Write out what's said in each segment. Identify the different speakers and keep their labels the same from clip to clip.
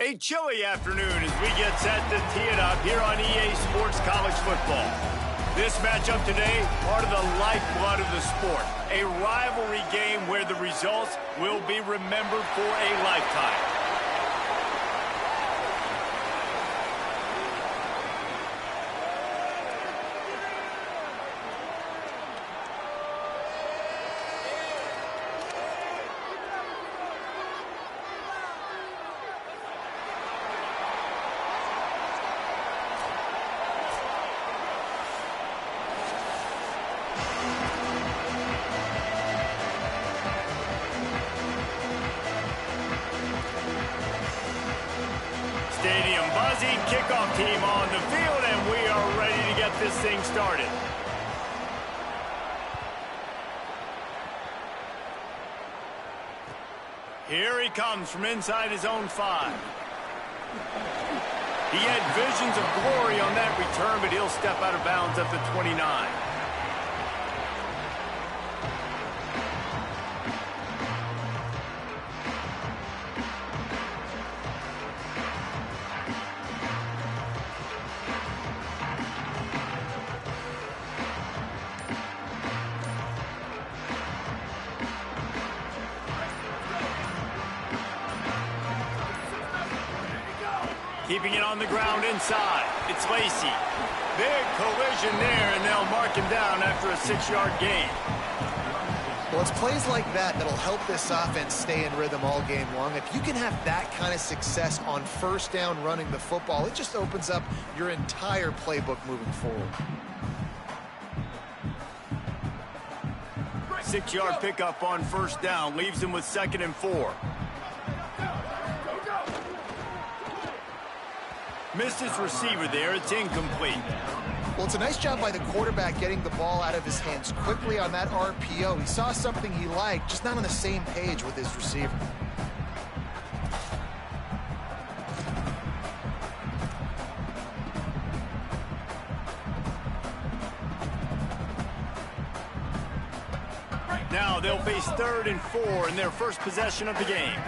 Speaker 1: A chilly afternoon as we get set to tee it up here on EA Sports College Football. This matchup today, part of the lifeblood of the sport. A rivalry game where the results will be remembered for a lifetime. Stadium buzzing, kickoff team on the field, and we are ready to get this thing started. Here he comes from inside his own 5. He had visions of glory on that return, but he'll step out of bounds at the 29. Keeping it on the ground inside. It's Lacey. Big collision there, and they'll mark him down after a 6-yard gain.
Speaker 2: Well, it's plays like that that'll help this offense stay in rhythm all game long. If you can have that kind of success on first down running the football, it just opens up your entire playbook moving forward.
Speaker 1: 6-yard pickup on first down leaves him with 2nd and 4. Missed his receiver there. It's incomplete.
Speaker 2: Well, it's a nice job by the quarterback getting the ball out of his hands quickly on that RPO. He saw something he liked, just not on the same page with his receiver.
Speaker 1: Now they'll face 3rd and 4 in their first possession of the game.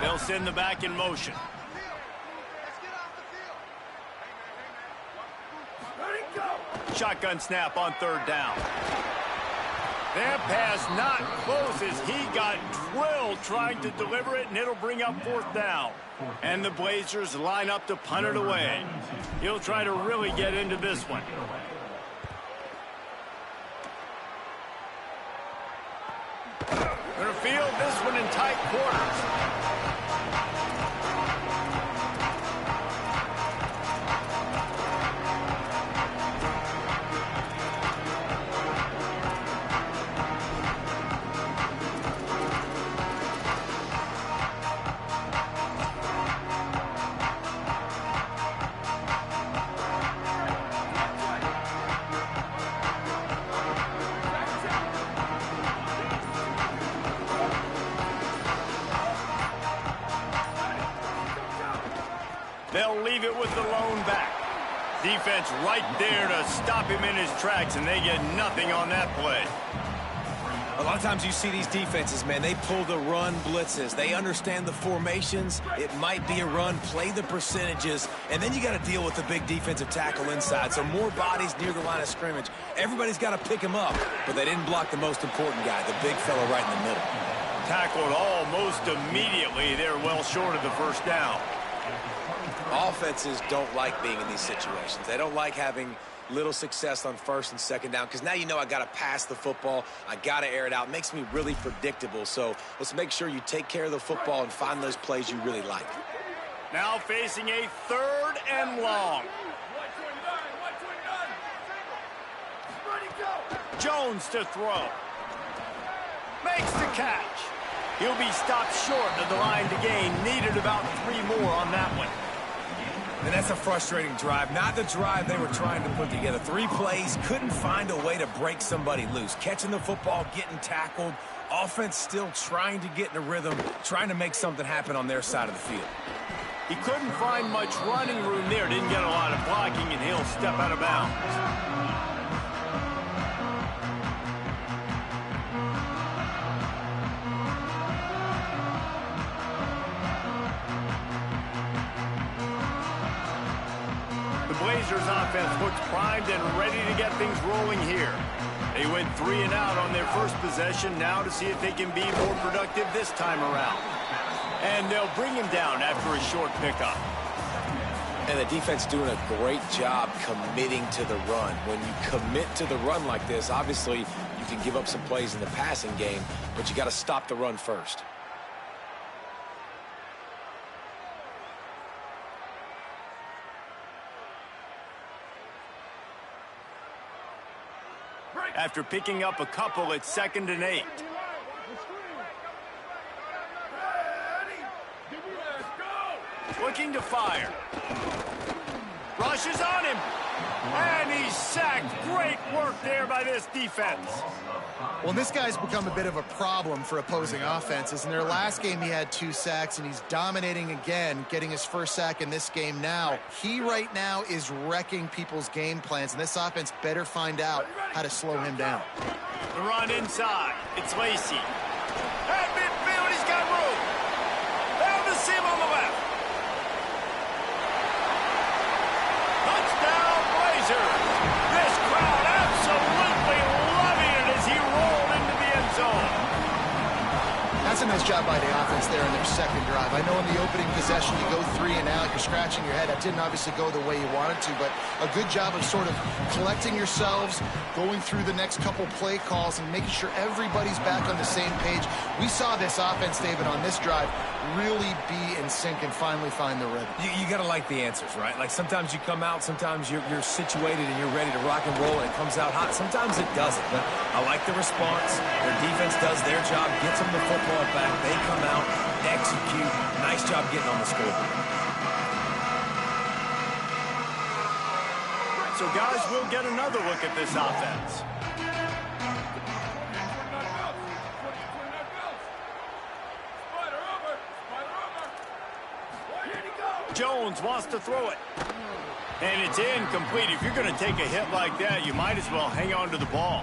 Speaker 1: They'll send the back in motion. Shotgun snap on 3rd down. That pass not close as he got drilled trying to deliver it, and it'll bring up 4th down. And the Blazers line up to punt it away. He'll try to really get into this one. Gonna field this one in tight quarters. They'll leave it with the lone back. Defense right there to stop him in his tracks, and they get nothing on that play.
Speaker 3: A lot of times you see these defenses, man, they pull the run blitzes. They understand the formations. It might be a run, play the percentages, and then you got to deal with the big defensive tackle inside. So more bodies near the line of scrimmage. Everybody's got to pick him up, but they didn't block the most important guy, the big fella right in the middle.
Speaker 1: Tackled almost immediately. They're well short of the first down.
Speaker 3: Offenses don't like being in these situations. They don't like having little success on 1st and 2nd down because now you know I got to pass the football. I got to air it out. It makes me really predictable. So let's make sure you take care of the football and find those plays you really like.
Speaker 1: Now facing a 3rd and long. Jones to throw. Makes the catch. He'll be stopped short of the line to gain. Needed about 3 more on that one.
Speaker 3: And that's a frustrating drive. Not the drive they were trying to put together. 3 plays, couldn't find a way to break somebody loose. Catching the football, getting tackled. Offense still trying to get in a rhythm, trying to make something happen on their side of the field.
Speaker 1: He couldn't find much running room there. Didn't get a lot of blocking, and he'll step out of bounds. The Blazers offense looks primed and ready to get things rolling here. They went 3 and out on their first possession, now to see if they can be more productive this time around. And they'll bring him down after a short pickup.
Speaker 3: And the defense doing a great job committing to the run. When you commit to the run like this, obviously you can give up some plays in the passing game, but you got to stop the run first.
Speaker 1: After picking up a couple, it's 2nd and 8. Looking to fire. Rushes on him. And he's sacked. Great work there by this defense.
Speaker 2: Well, this guy's become a bit of a problem for opposing offenses. In their last game, he had 2 sacks, and he's dominating again, getting his first sack in this game now. He right now is wrecking people's game plans, and this offense better find out how to slow him down.
Speaker 1: The run inside. It's Lacey. At midfield, he's got room. Found the seam on the left. Touchdown, Blazers. This crowd absolutely loving it as he rolled into the end zone.
Speaker 2: That's a nice job by the offense there in their second drive. I know in the opening possession you go 3 and out, you're scratching your head. That didn't obviously go the way you wanted to, but a good job of sort of collecting yourselves, going through the next couple play calls, and making sure everybody's back on the same page. We saw this offense, David, on this drive really be in sync and finally find the rhythm.
Speaker 3: You got to like the answers, right? Like sometimes you come out, sometimes you're situated and you're ready to rock and roll and it comes out hot. Sometimes it doesn't, but I like the response. Their defense does their job, gets them the football back. They come out, execute. Nice job getting on the scoreboard.
Speaker 1: So, guys, we'll get another look at this offense. Jones wants to throw it. And it's incomplete. If you're going to take a hit like that, you might as well hang on to the ball.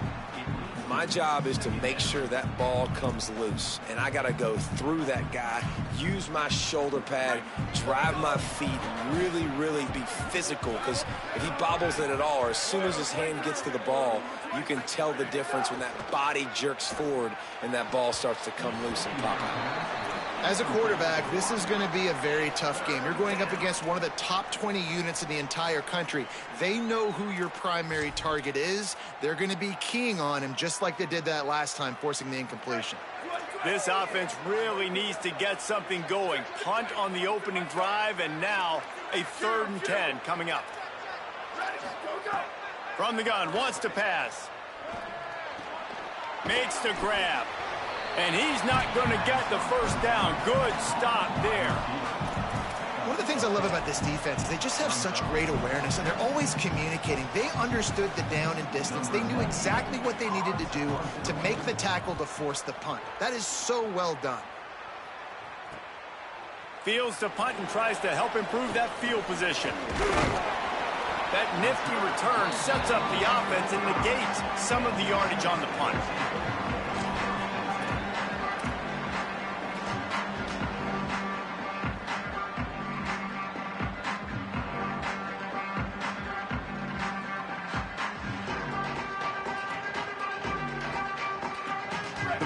Speaker 3: My job is to make sure that ball comes loose, and I got to go through that guy, use my shoulder pad, drive my feet, really, really be physical, because if he bobbles it at all, or as soon as his hand gets to the ball, you can tell the difference when that body jerks forward and that ball starts to come loose and pop out.
Speaker 2: As a quarterback, this is going to be a very tough game. You're going up against one of the top 20 units in the entire country. They know who your primary target is. They're going to be keying on him just like they did that last time, forcing the incompletion.
Speaker 1: This offense really needs to get something going. Punt on the opening drive, and now a 3rd and 10 coming up. From the gun, wants to pass. Makes the grab. And he's not going to get the first down. Good stop there.
Speaker 2: One of the things I love about this defense is they just have such great awareness, and they're always communicating. They understood the down and distance. They knew exactly what they needed to do to make the tackle to force the punt. That is so well done.
Speaker 1: Fields to punt and tries to help improve that field position. That nifty return sets up the offense and negates some of the yardage on the punt.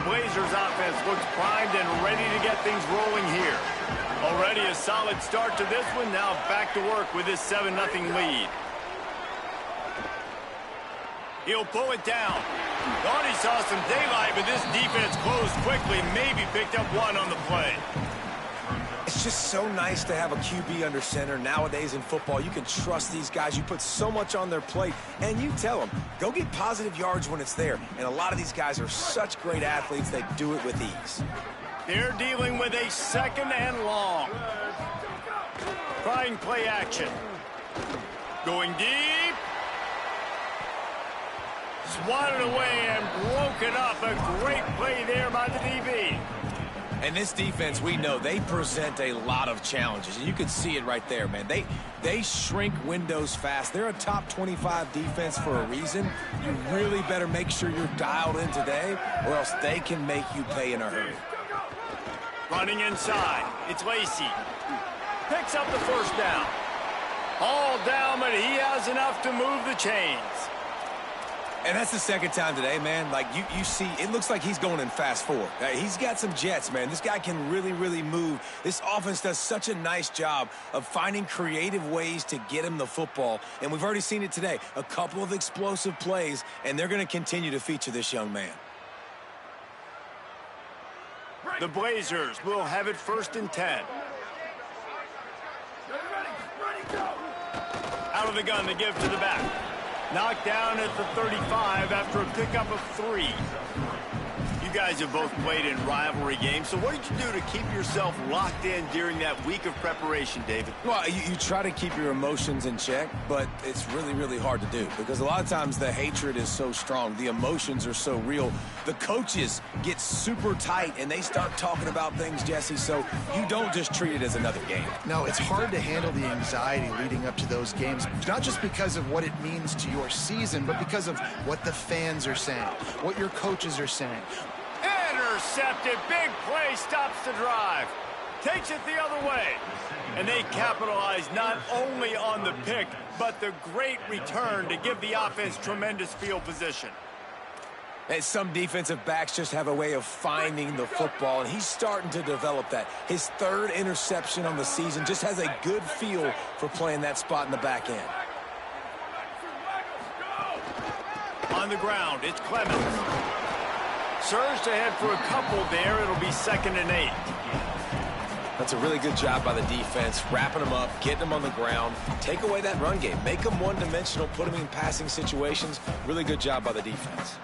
Speaker 1: Blazers offense looks primed and ready to get things rolling here. Already a solid start to this one. Now back to work with this 7-0 lead. He'll pull it down. Thought he saw some daylight, but this defense closed quickly. Maybe picked up one on the play.
Speaker 3: It's just so nice to have a QB under center. Nowadays in football, you can trust these guys. You put so much on their plate, and you tell them, go get positive yards when it's there. And a lot of these guys are such great athletes, they do it with ease.
Speaker 1: They're dealing with a 2nd and long. Trying play action. Going deep. Swatted away and broken up. A great play there by the DB.
Speaker 3: And this defense, we know, they present a lot of challenges. And you can see it right there, man. They shrink windows fast. They're a top 25 defense for a reason. You really better make sure you're dialed in today, or else they can make you pay in a hurry.
Speaker 1: Running inside. It's Lacey. Picks up the first down. All down, but he was enough to move the chains.
Speaker 3: And that's the second time today, man. Like, you see, it looks like he's going in fast forward. He's got some jets, man. This guy can really, really move. This offense does such a nice job of finding creative ways to get him the football. And we've already seen it today. A couple of explosive plays, and they're going to continue to feature this young man.
Speaker 1: The Blazers will have it 1st and 10. Out of the gun, they give to the back. Knocked down at the 35 after a pickup of 3. You guys have both played in rivalry games, so what did you do to keep yourself locked in during that week of preparation, David?
Speaker 3: Well, you try to keep your emotions in check, but it's really, really hard to do because a lot of times the hatred is so strong. The emotions are so real. The coaches get super tight, and they start talking about things, Jesse, so you don't just treat it as another game.
Speaker 2: No, it's hard to handle the anxiety leading up to those games, not just because of what it means to your season, but because of what the fans are saying, what your coaches are saying.
Speaker 1: Intercepted. Big play, stops the drive. Takes it the other way. And they capitalize not only on the pick, but the great return to give the offense tremendous field position.
Speaker 3: And some defensive backs just have a way of finding the football, and he's starting to develop that. His 3rd interception on the season, just has a good feel for playing that spot in the back end.
Speaker 1: On the ground, it's Clemens. Surged ahead for a couple there. It'll be 2nd and 8.
Speaker 3: That's a really good job by the defense, wrapping them up, getting them on the ground. Take away that run game. Make them one-dimensional, put them in passing situations. Really good job by the defense.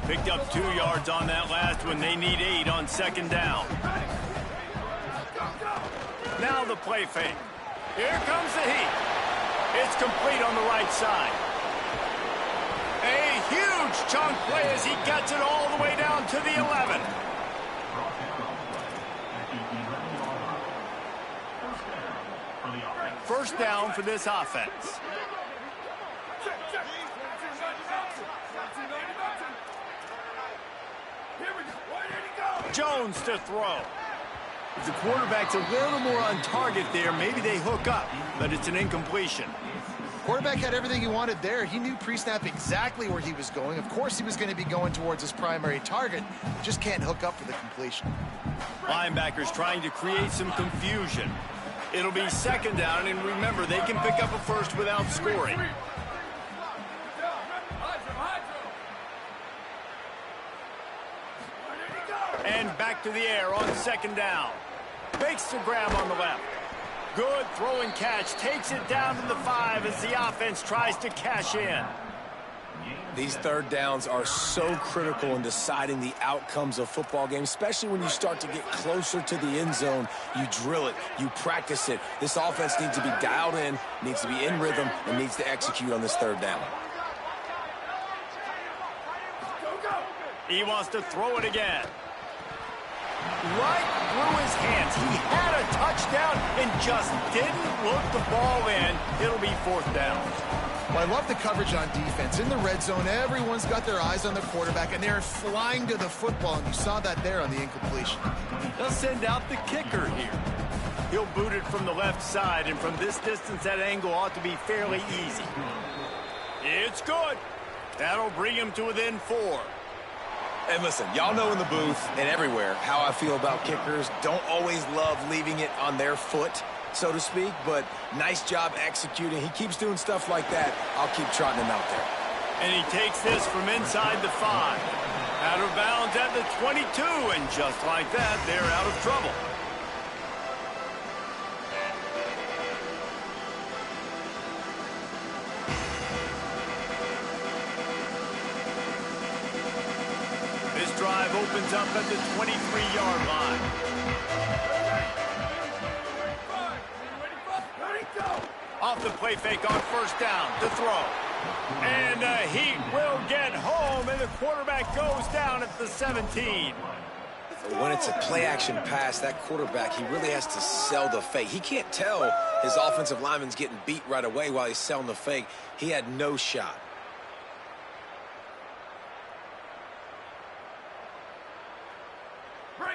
Speaker 1: Picked up 2 yards on that last one. They need 8 on 2nd down. Now the play fake. Here comes the heat. It's complete on the right side. A huge chunk play as he gets it all the way down to the 11. First down for this offense. Jones to throw. If the quarterback's a little more on target there, maybe they hook up, but it's an incompletion.
Speaker 2: Quarterback had everything he wanted there. He knew pre-snap exactly where he was going. Of course he was going to be going towards his primary target. Just can't hook up for the completion.
Speaker 1: Linebackers trying to create some confusion. It'll be 2nd down, and remember, they can pick up a first without scoring. And back to the air on 2nd down. Fakes the grab on the left. Good throwing catch. Takes it down to the 5 as the offense tries to cash in.
Speaker 3: These 3rd downs are so critical in deciding the outcomes of football games, especially when you start to get closer to the end zone. You drill it. You practice it. This offense needs to be dialed in, needs to be in rhythm, and needs to execute on this 3rd down.
Speaker 1: He wants to throw it again. Right through his hands. He had a touchdown and just didn't look the ball in. It'll be 4th down.
Speaker 2: Well, I love the coverage on defense. In the red zone, everyone's got their eyes on the quarterback, and they're flying to the football, and you saw that there on the incompletion.
Speaker 1: They'll send out the kicker here. He'll boot it from the left side, and from this distance, that angle ought to be fairly easy. It's good. That'll bring him to within 4.
Speaker 3: And listen, y'all know in the booth and everywhere how I feel about kickers. Don't always love leaving it on their foot, so to speak, but nice job executing. He keeps doing stuff like that. I'll keep trotting him out there.
Speaker 1: And he takes this from inside the 5. Out of bounds at the 22, and just like that, they're out of trouble. This drive opens up at the 23-yard line. Off the play fake on 1st down to throw. And the Heat will get home, and the quarterback goes down at the 17.
Speaker 3: When it's a play-action pass, that quarterback, he really has to sell the fake. He can't tell his offensive lineman's getting beat right away while he's selling the fake. He had no shot.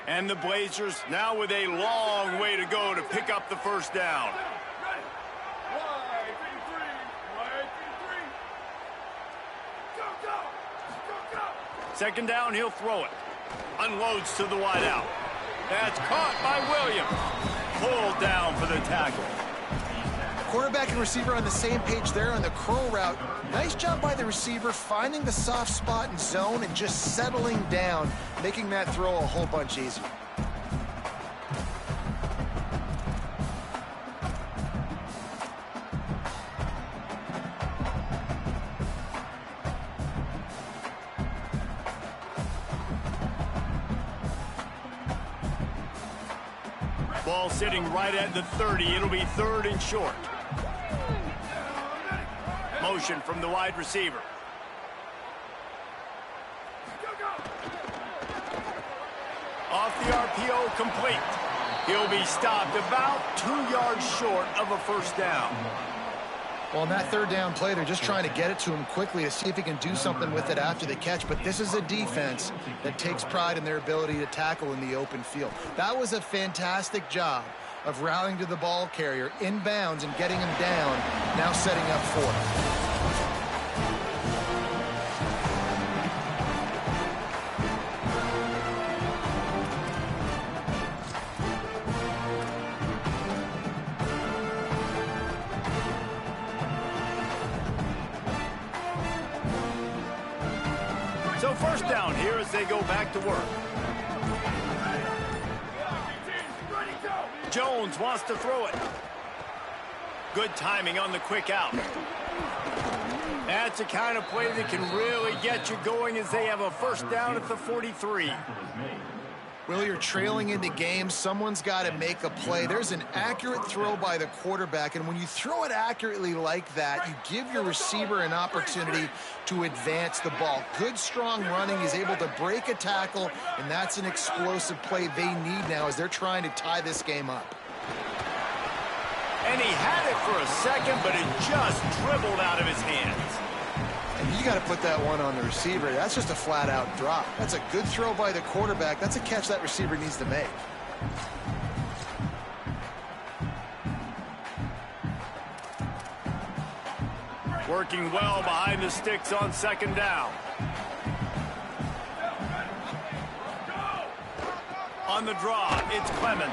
Speaker 1: And the Blazers now with a long way to go to pick up the 1st down. Second down, he'll throw it. Unloads to the wide out. That's caught by Williams. Pulled down for the tackle.
Speaker 2: Quarterback and receiver on the same page there on the curl route. Nice job by the receiver finding the soft spot in zone and just settling down, making that throw a whole bunch easier.
Speaker 1: Ball sitting right at the 30. It'll be third and short. Motion from the wide receiver. Off the RPO, complete. He'll be stopped about 2 yards short of a first down.
Speaker 2: Well, on that third down play, they're just trying to get it to him quickly to see if he can do something with it after the catch. But this is a defense that takes pride in their ability to tackle in the open field. That was a fantastic job of rallying to the ball carrier inbounds and getting him down, now setting up for it.
Speaker 1: So first down here as they go back to work. Jones wants to throw it. Good timing on the quick out. That's the kind of play that can really get you going as they have a first down at the 43.
Speaker 2: Well, you're trailing in the game. Someone's got to make a play. There's an accurate throw by the quarterback, and when you throw it accurately like that, you give your receiver an opportunity to advance the ball. Good, strong running. He's able to break a tackle, and that's an explosive play they need now as they're trying to tie this game up.
Speaker 1: And he had it for a second, but it just dribbled out of his hands.
Speaker 2: And you got to put that one on the receiver. That's just a flat-out drop. That's a good throw by the quarterback. That's a catch that receiver needs to make.
Speaker 1: Working well behind the sticks on second down. On the draw, it's Clemens.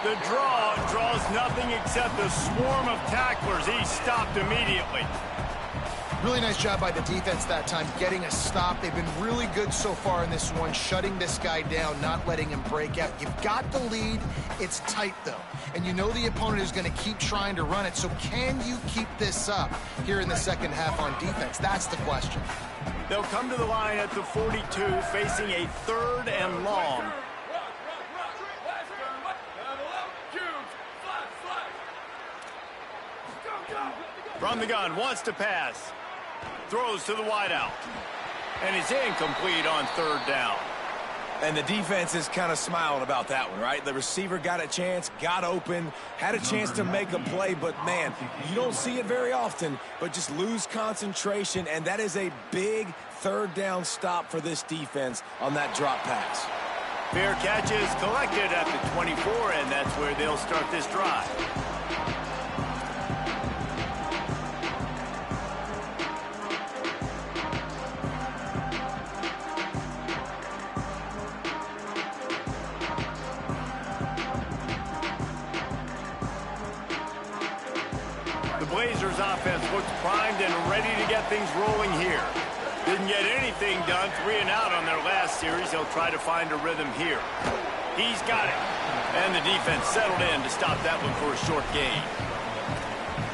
Speaker 1: The draw draws nothing except a swarm of tacklers. He's stopped immediately.
Speaker 2: Really nice job by the defense that time, getting a stop. They've been really good so far in this one, shutting this guy down, not letting him break out. You've got the lead. It's tight, though. And you know the opponent is going to keep trying to run it. So can you keep this up here in the second half on defense? That's the question.
Speaker 1: They'll come to the line at the 42, facing a third and long. From the gun, wants to pass. Throws to the wideout. And he's incomplete on third down.
Speaker 3: And the defense is kind of smiling about that one, right? The receiver got a chance, got open, had a chance to make a play, but, man, you don't see it very often, but just lose concentration, and that is a big third down stop for this defense on that drop pass.
Speaker 1: Fair catch is collected at the 24, and that's where they'll start this drive. Blazers offense looks primed and ready to get things rolling here. Didn't get anything done, 3 and out on their last series. They'll try to find a rhythm here. He's got it. And the defense settled in to stop that one for a short gain.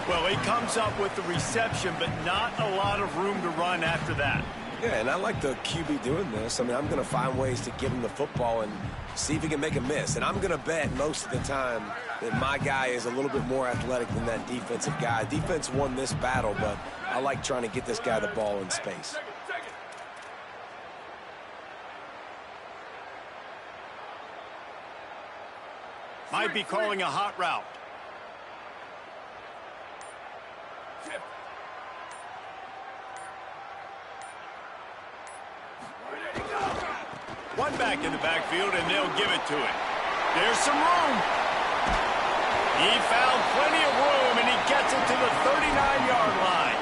Speaker 1: Well, he comes up with the reception, but not a lot of room to run after that.
Speaker 3: Yeah, and I like the QB doing this. I mean, I'm going to find ways to give him the football and see if he can make a miss. And I'm going to bet most of the time that my guy is a little bit more athletic than that defensive guy. Defense won this battle, but I like trying to get this guy the ball in space.
Speaker 1: Might be calling a hot route. One back in the backfield, and they'll give it to him. There's some room. He found plenty of room, and he gets it to the 39-yard line.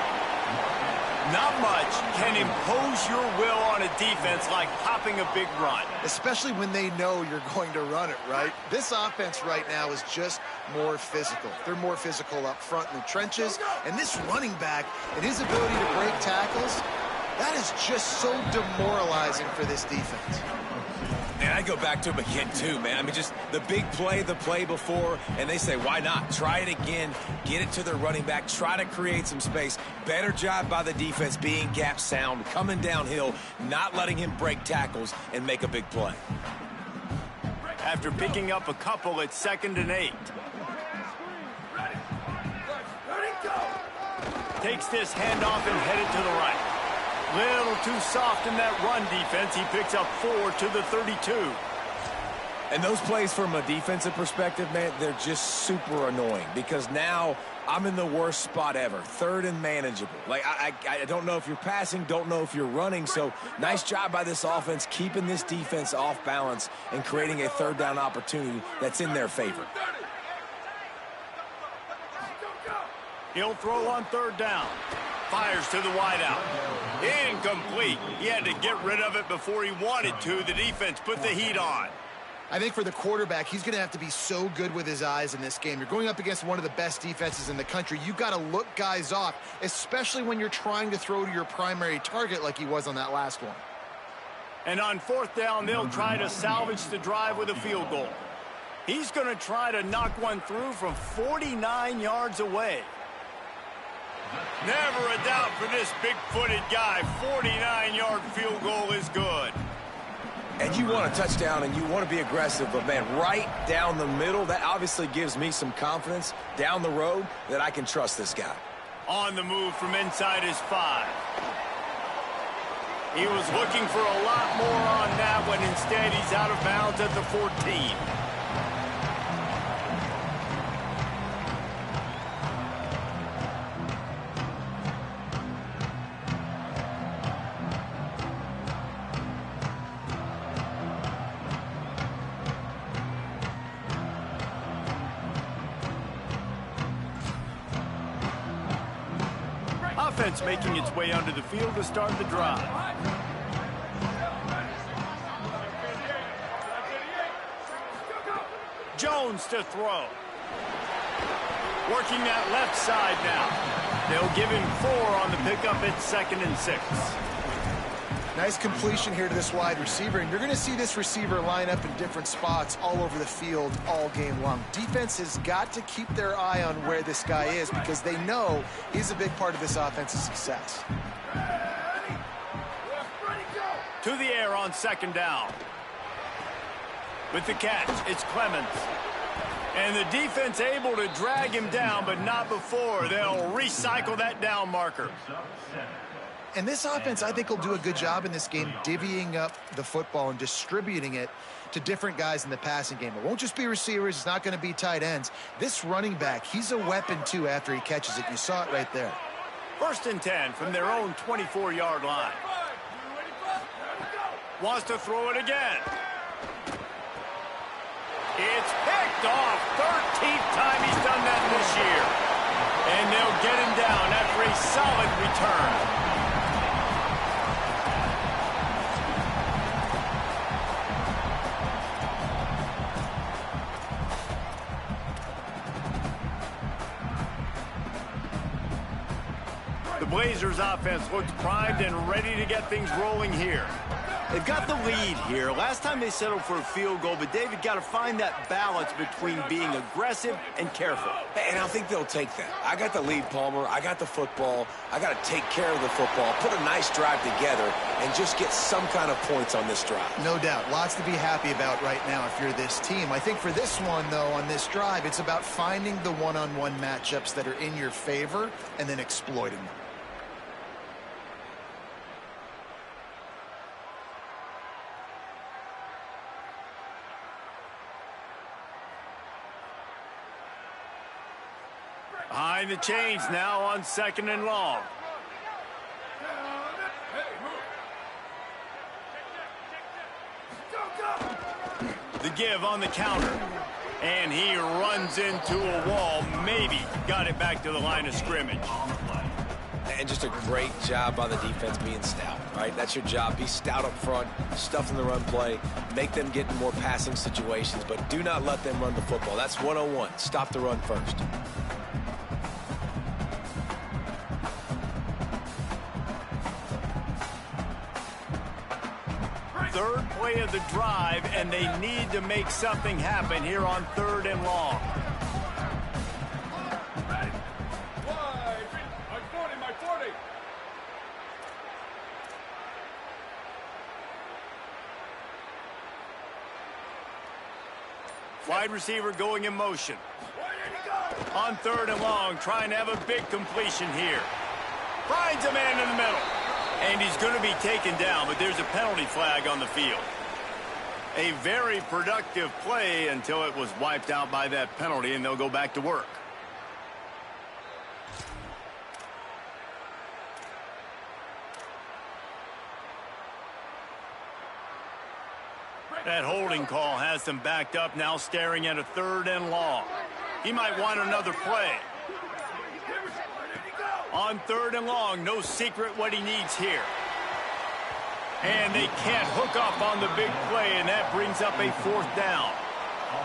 Speaker 1: Not much. can impose your will on a defense like hopping a big run.
Speaker 2: Especially when they know you're going to run it, right? This offense right now is just more physical. They're more physical up front in the trenches. And this running back and his ability to break tackles, that is just so demoralizing for this defense.
Speaker 3: And I go back to him again, too, man. I mean, just the big play, the play before, and they say, why not? Try it again, get it to their running back, try to create some space. Better job by the defense being gap sound, coming downhill, not letting him break tackles and make a big play.
Speaker 1: After picking up a couple, it's 2nd and 8. Takes this handoff and headed to the right. Little too soft in that run defense. He picks up 4 to the 32.
Speaker 3: And those plays from a defensive perspective, man, they're just super annoying because now I'm in the worst spot ever. 3rd and manageable. Like, I don't know if you're passing, don't know if you're running. So nice job by this offense keeping this defense off balance and creating a 3rd down opportunity that's in their favor.
Speaker 1: He'll throw on 3rd down. Fires to the wideout. Incomplete. He had to get rid of it before he wanted to. The defense put the heat on.
Speaker 2: I think for the quarterback, he's going to have to be so good with his eyes in this game. You're going up against one of the best defenses in the country. You've got to look guys off, especially when you're trying to throw to your primary target like he was on that last one.
Speaker 1: And on 4th down, they'll try to salvage the drive with a field goal. He's going to try to knock one through from 49 yards away. Never a doubt for this big-footed guy. 49-yard field goal is good.
Speaker 3: And you want a touchdown and you want to be aggressive, but, man, right down the middle, that obviously gives me some confidence down the road that I can trust this guy.
Speaker 1: On the move from inside his 5. He was looking for a lot more on that when instead he's out of bounds at the 14. Offense making its way onto the field to start the drive. Jones to throw. Working that left side now. They'll give him 4 on the pickup. It's 2nd and 6.
Speaker 2: Nice completion here to this wide receiver, and you're going to see this receiver line up in different spots all over the field all game long. Defense has got to keep their eye on where this guy is because they know he's a big part of this offense's success.
Speaker 1: To the air on 2nd down. With the catch, it's Clemens. And the defense able to drag him down, but not before. They'll recycle that down marker.
Speaker 2: And this offense, I think, will do a good job in this game divvying up the football and distributing it to different guys in the passing game. It won't just be receivers. It's not going to be tight ends. This running back, he's a weapon, too, after he catches it. You saw it right there.
Speaker 1: 1st and 10 from their own 24-yard line. Wants to throw it again. It's picked off. 13th time he's done that this year. And they'll get him down after a solid return. The Blazers offense looks primed and ready to get things rolling here. They've got the lead here. Last time they settled for a field goal, but David got to find that balance between being aggressive and careful.
Speaker 3: And I think they'll take that. I got the lead, Palmer. I got the football. I got to take care of the football, put a nice drive together, and just get some kind of points on this drive.
Speaker 2: No doubt. Lots to be happy about right now if you're this team. I think for this one, though, on this drive, it's about finding the one-on-one matchups that are in your favor and then exploiting them.
Speaker 1: Behind the chains now on 2nd and long. The give on the counter. And he runs into a wall. Maybe got it back to the line of scrimmage.
Speaker 3: And just a great job by the defense being stout, right? That's your job. Be stout up front, stuff in the run play, make them get in more passing situations, but do not let them run the football. That's 101. Stop the run first.
Speaker 1: Third play of the drive, and they need to make something happen here on 3rd and long. Wide receiver going in motion. On 3rd and long, trying to have a big completion here. Finds a man in the middle. And he's going to be taken down, but there's a penalty flag on the field. A very productive play until it was wiped out by that penalty, and they'll go back to work. That holding call has them backed up, now staring at a 3rd and long. He might want another play. On 3rd and long, no secret what he needs here. And they can't hook up on the big play, and that brings up a 4th down.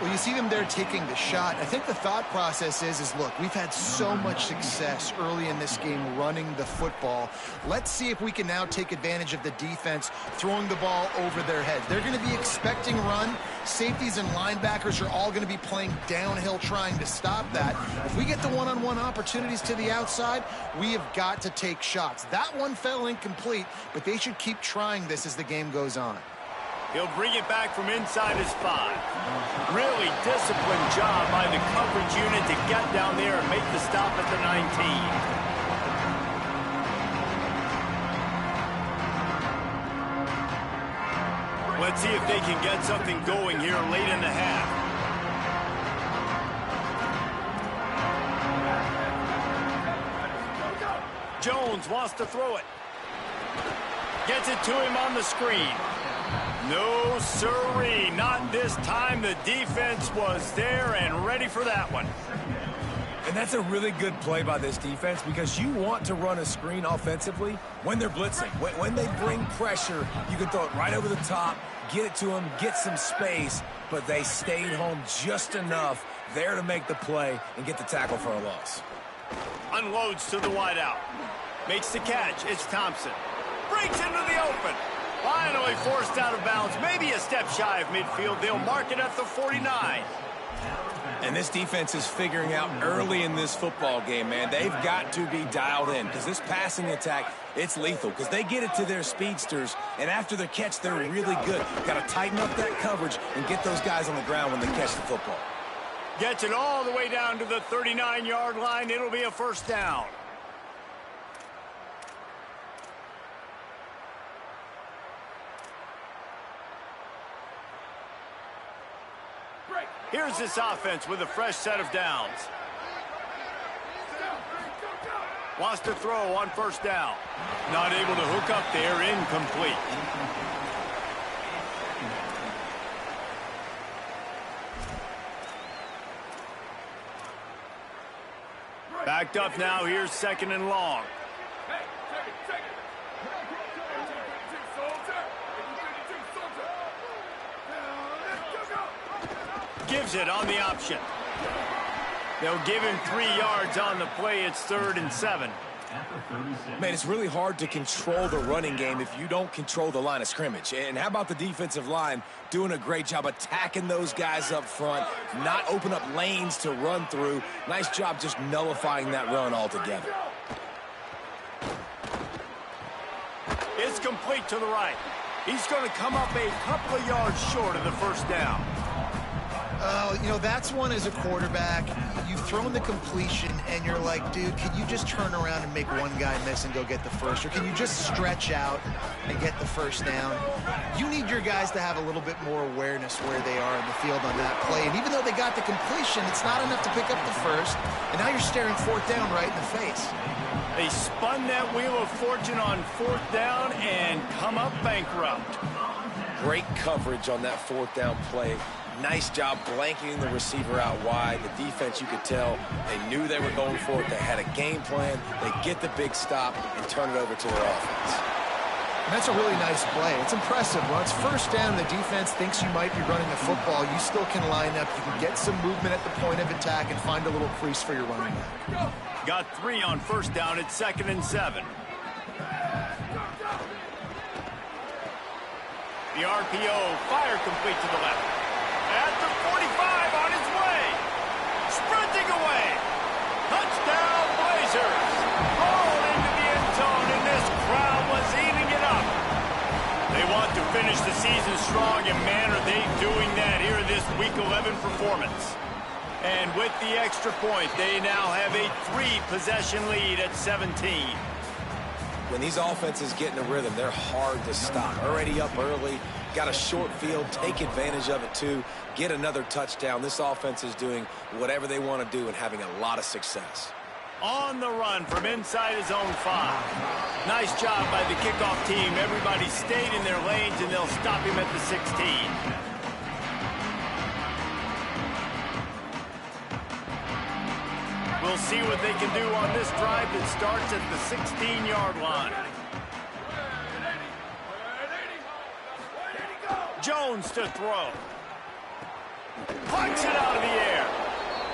Speaker 2: Well, you see them there taking the shot. I think the thought process is look, we've had so much success early in this game running the football. Let's see if we can now take advantage of the defense throwing the ball over their heads. They're going to be expecting run. Safeties and linebackers are all going to be playing downhill trying to stop that. If we get the one-on-one opportunities to the outside, we have got to take shots. That one fell incomplete, but they should keep trying this as the game goes on.
Speaker 1: He'll bring it back from inside his 5. Really disciplined job by the coverage unit to get down there and make the stop at the 19. Let's see if they can get something going here late in the half. Jones wants to throw it. Gets it to him on the screen. No, sirree, not this time. The defense was there and ready for that one.
Speaker 3: And that's a really good play by this defense because you want to run a screen offensively when they're blitzing. When they bring pressure, you can throw it right over the top, get it to them, get some space, but they stayed home just enough there to make the play and get the tackle for a loss.
Speaker 1: Unloads to the wideout. Makes the catch. It's Thompson. Breaks into the open. Finally forced out of bounds. Maybe a step shy of midfield. They'll mark it at the 49.
Speaker 3: And this defense is figuring out early in this football game, man. They've got to be dialed in because this passing attack, it's lethal because they get it to their speedsters, and after the catch, they're really good. Got to tighten up that coverage and get those guys on the ground when they catch the football.
Speaker 1: Gets it all the way down to the 39-yard line. It'll be a 1st down. Here's this offense with a fresh set of downs. Wants to throw on 1st down. Not able to hook up there, incomplete. Backed up now, here's 2nd and long. Gives it on the option. They'll give him 3 yards on the play. It's 3rd and 7.
Speaker 3: Man, it's really hard to control the running game if you don't control the line of scrimmage. And how about the defensive line doing a great job attacking those guys up front, not open up lanes to run through. Nice job just nullifying that run altogether.
Speaker 1: It's complete to the right. He's going to come up a couple of yards short of the 1st down.
Speaker 2: Oh, you know, that's one as a quarterback. You've thrown the completion, and you're like, dude, can you just turn around and make one guy miss and go get the 1st? Or can you just stretch out and get the 1st down? You need your guys to have a little bit more awareness where they are in the field on that play. And even though they got the completion, it's not enough to pick up the 1st. And now you're staring 4th down right in the face.
Speaker 1: They spun that wheel of fortune on 4th down and come up bankrupt.
Speaker 3: Great coverage on that 4th down play. Nice job blanketing the receiver out wide. The defense, you could tell, they knew they were going for it. They had a game plan. They get the big stop and turn it over to their offense.
Speaker 2: And that's a really nice play. It's impressive. When it's first down, the defense thinks you might be running the football. You still can line up. You can get some movement at the point of attack and find a little crease for your running back.
Speaker 1: Got 3 on first down. It's 2nd and 7. The RPO, fire complete to the left. At the 45, on his way. Sprinting away. Touchdown, Blazers. All into the end zone, and this crowd was eating it up. They want to finish the season strong, and man, are they doing that here in this Week 11 performance. And with the extra point, they now have a 3-possession lead at 17.
Speaker 3: When these offenses get in a rhythm, they're hard to stop. Already up early, got a short field, take advantage of it too, get another touchdown. This offense is doing whatever they want to do and having a lot of success.
Speaker 1: On the run from inside his own 5. Nice job by the kickoff team. Everybody stayed in their lanes, and they'll stop him at the 16. We'll see what they can do on this drive that starts at the 16-yard line. Jones to throw. Punch it out of the air.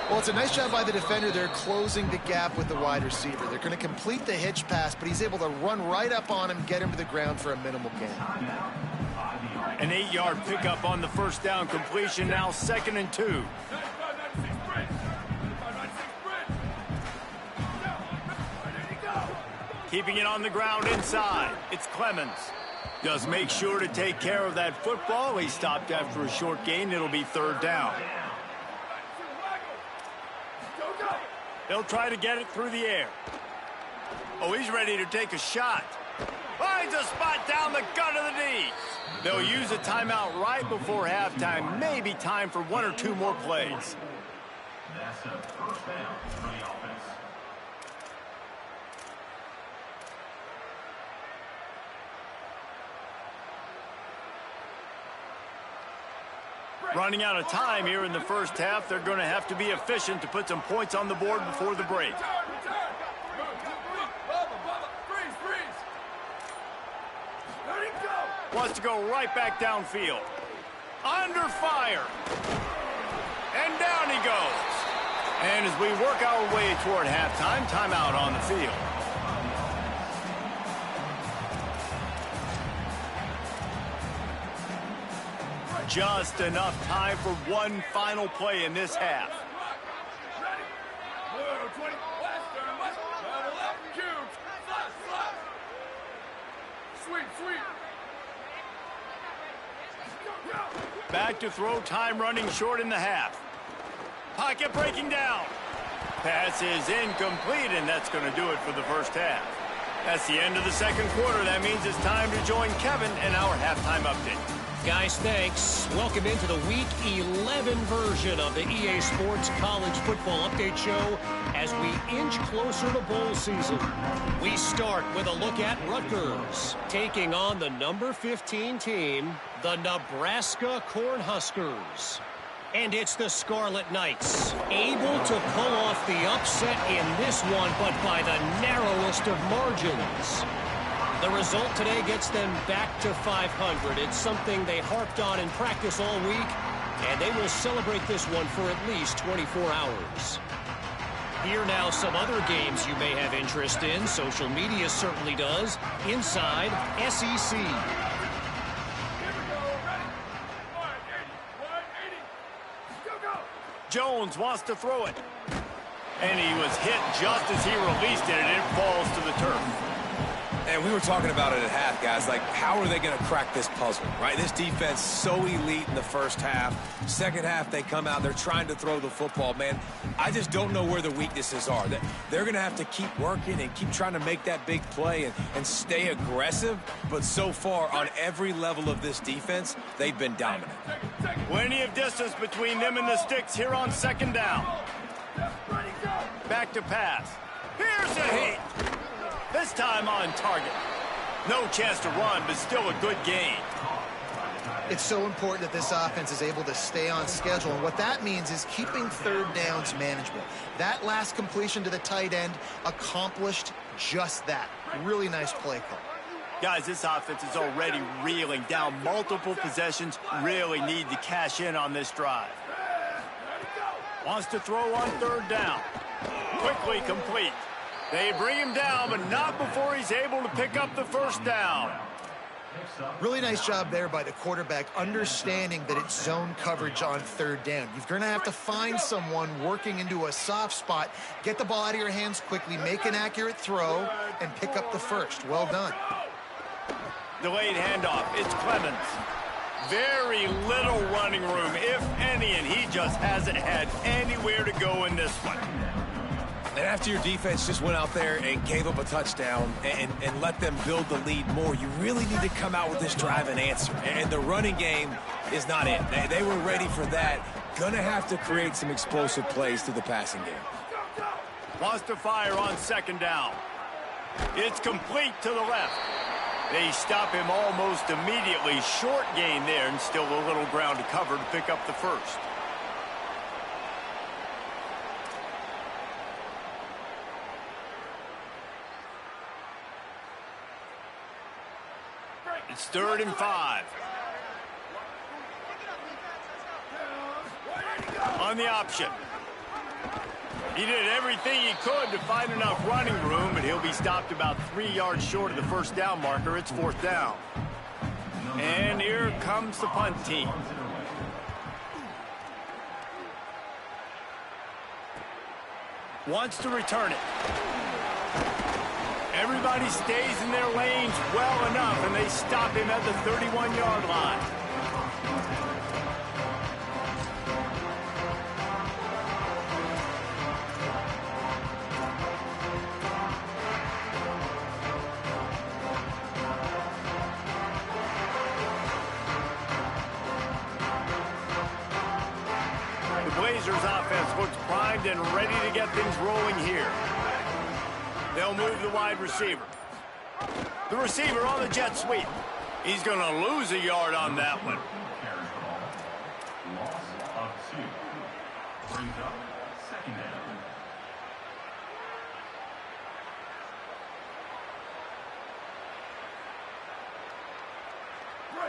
Speaker 2: Well, it's a nice job by the defender. They're closing the gap with the wide receiver. They're going to complete the hitch pass, but he's able to run right up on him, get him to the ground for a minimal gain.
Speaker 1: An 8-yard pickup on the first down completion, now 2nd and 2. Keeping it on the ground inside. It's Clemens. Does make sure to take care of that football. He stopped after a short gain. It'll be 3rd down. They'll try to get it through the air. Oh, he's ready to take a shot. Finds a spot down the gut of the knee. They'll use a timeout right before halftime. Maybe time for 1 or 2 more plays. Running out of time here in the first half. They're going to have to be efficient to put some points on the board before the break. Wants to go right back downfield. Under fire. And down he goes. And as we work our way toward halftime, timeout on the field. Just enough time for one final play in this half. Back to throw, time running short in the half. Pocket breaking down. Pass is incomplete, and that's going to do it for the first half. That's the end of the second quarter. That means it's time to join Kevin in our halftime update.
Speaker 4: Guys, thanks. Welcome into the Week 11 version of the EA Sports College Football Update Show as we inch closer to bowl season. We start with a look at Rutgers, taking on the number 15 team, the Nebraska Cornhuskers. And it's the Scarlet Knights, able to pull off the upset in this one, but by the narrowest of margins. The result today gets them back to 500. It's something they harped on in practice all week, and they will celebrate this one for at least 24 hours. Here now some other games you may have interest in. Social media certainly does. Inside SEC.
Speaker 1: Jones wants to throw it. And he was hit just as he released it, and it falls to the turf.
Speaker 3: And we were talking about it at half, guys. Like, how are they going to crack this puzzle, right? This defense so elite in the first half. Second half, they come out. They're trying to throw the football. Man, I just don't know where the weaknesses are. They're going to have to keep working and keep trying to make that big play and stay aggressive. But so far, on every level of this defense, they've been dominant.
Speaker 1: Plenty of distance between them and the sticks here on second down. Back to pass. Here's a hit. This time on target. No chance to run, but still a good gain.
Speaker 2: It's so important that this offense is able to stay on schedule, and what that means is keeping third downs manageable. That last completion to the tight end accomplished just that. Really nice play call.
Speaker 1: Guys, this offense is already reeling down multiple possessions. Really need to cash in on this drive. Wants to throw on third down. Quickly complete. They bring him down, but not before he's able to pick up the first down.
Speaker 2: Really nice job there by the quarterback, understanding that it's zone coverage on third down. You're going to have to find someone working into a soft spot, get the ball out of your hands quickly, make an accurate throw, and pick up the first. Well done.
Speaker 1: Delayed handoff. It's Clemens. Very little running room, if any, and he just hasn't had anywhere to go in this one.
Speaker 3: And after your defense just went out there and gave up a touchdown and let them build the lead more, you really need to come out with this drive and answer. And the running game is not it. They were ready for that. Gonna have to create some explosive plays through the passing game.
Speaker 1: Wants to fire on second down. It's complete to the left. They stop him almost immediately. Short gain there, and still a little ground to cover to pick up the first. It's 3rd and 5. On the option. He did everything he could to find enough running room, but he'll be stopped about 3 yards short of the first down marker. It's 4th down. And here comes the punt team. Wants to return it. Everybody stays in their lanes well enough, and they stop him at the 31-yard line. The Blazers offense looks primed and ready to get things rolling here. They'll move the wide receiver. The receiver on the jet sweep. He's going to lose a yard on that one.
Speaker 5: Loss of 2. Brings up 2nd down.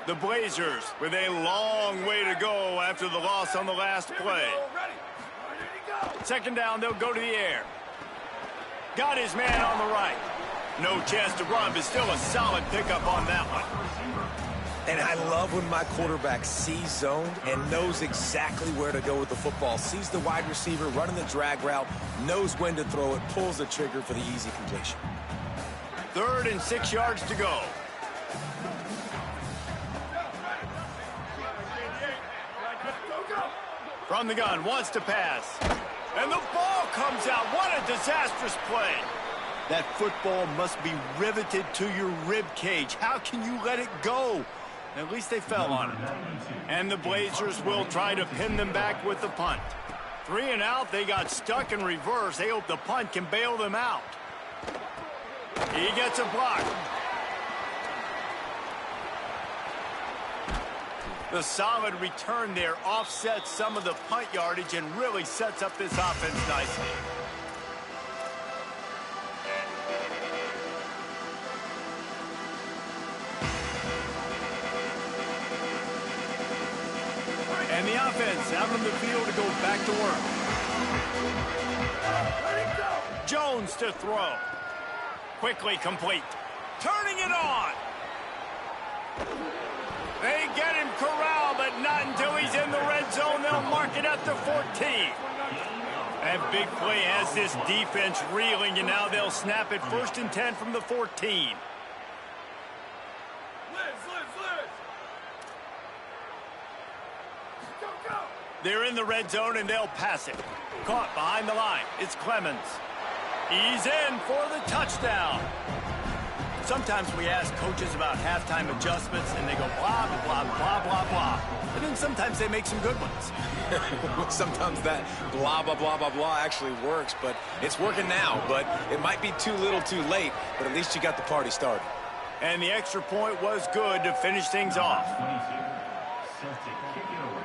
Speaker 1: The Blazers with a long way to go after the loss on the last play. 2nd down, they'll go to the air. Got his man on the right. No chance to run, but still a solid pickup on that one.
Speaker 3: And I love when my quarterback sees zoned and knows exactly where to go with the football. Sees the wide receiver running the drag route, knows when to throw it, pulls the trigger for the easy completion.
Speaker 1: 3rd and 6 yards to go. From the gun, wants to pass. And the ball comes out. What a disastrous play. That football must be riveted to your rib cage. How can you let it go? At least they fell on it. And the Blazers will try to pin them back with the punt. 3 and out, they got stuck in reverse. They hope the punt can bail them out. He gets a block. The solid return there offsets some of the punt yardage and really sets up this offense nicely. And the offense out on the field to go back to work. Jones to throw. Quickly complete. Turning it on. They get him corralled, but not until he's in the red zone. They'll mark it at the 14. That big play has this defense reeling, and now they'll snap it 1st and 10 from the 14. They're in the red zone, and they'll pass it. Caught behind the line. It's Clemens. He's in for the touchdown. Sometimes we ask coaches about halftime adjustments, and they go blah, blah, blah, blah, blah. And then sometimes they make some good ones.
Speaker 3: Sometimes that blah, blah, blah, blah, blah actually works, but it's working now. But it might be too little too late, but at least you got the party started.
Speaker 1: And the extra point was good to finish things off.
Speaker 5: Set to kick it away.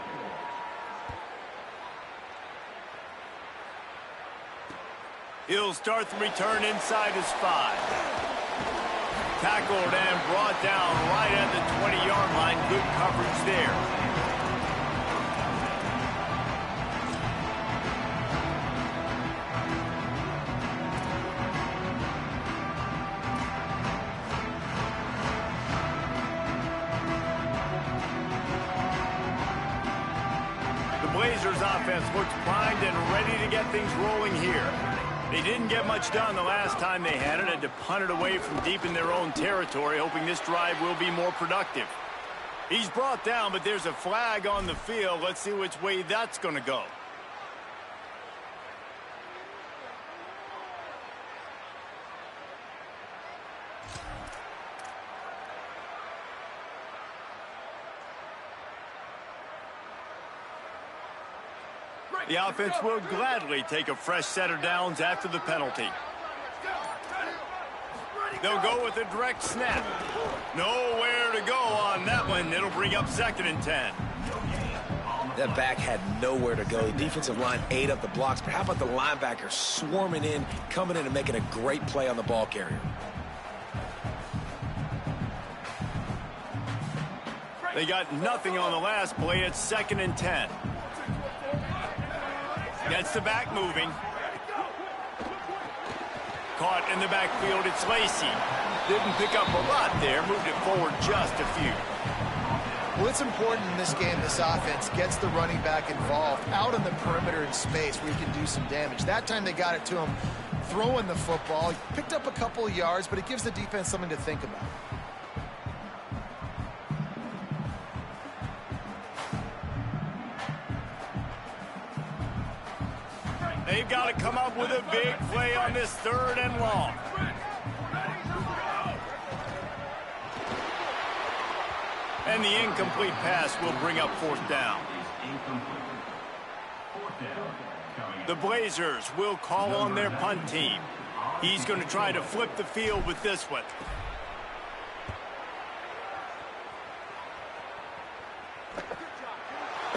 Speaker 1: He'll start the return inside his 5. Tackled and brought down right at the 20-yard line. Good coverage there. The Blazers offense looks primed and ready to get things rolling here. They didn't get much done the last time they had to punt it away from deep in their own territory, hoping this drive will be more productive. He's brought down, but there's a flag on the field. Let's see which way that's going to go. The offense will gladly take a fresh set of downs after the penalty. They'll go with a direct snap. Nowhere to go on that one. It'll bring up 2nd and 10.
Speaker 3: That back had nowhere to go. The defensive line ate up the blocks, but how about the linebacker swarming in, coming in and making a great play on the ball carrier?
Speaker 1: They got nothing on the last play. It's 2nd and 10. Gets the back moving. Caught in the backfield, it's Lacey. Didn't pick up a lot there, moved it forward just a few.
Speaker 2: Well, it's important in this game, this offense gets the running back involved out on the perimeter in space where he can do some damage. That time they got it to him throwing the football. He picked up a couple of yards, but it gives the defense something to think about.
Speaker 1: They've got to come up with a big play on this 3rd and long. And the incomplete pass will bring up 4th down. The Blazers will call on their punt team. He's going to try to flip the field with this one.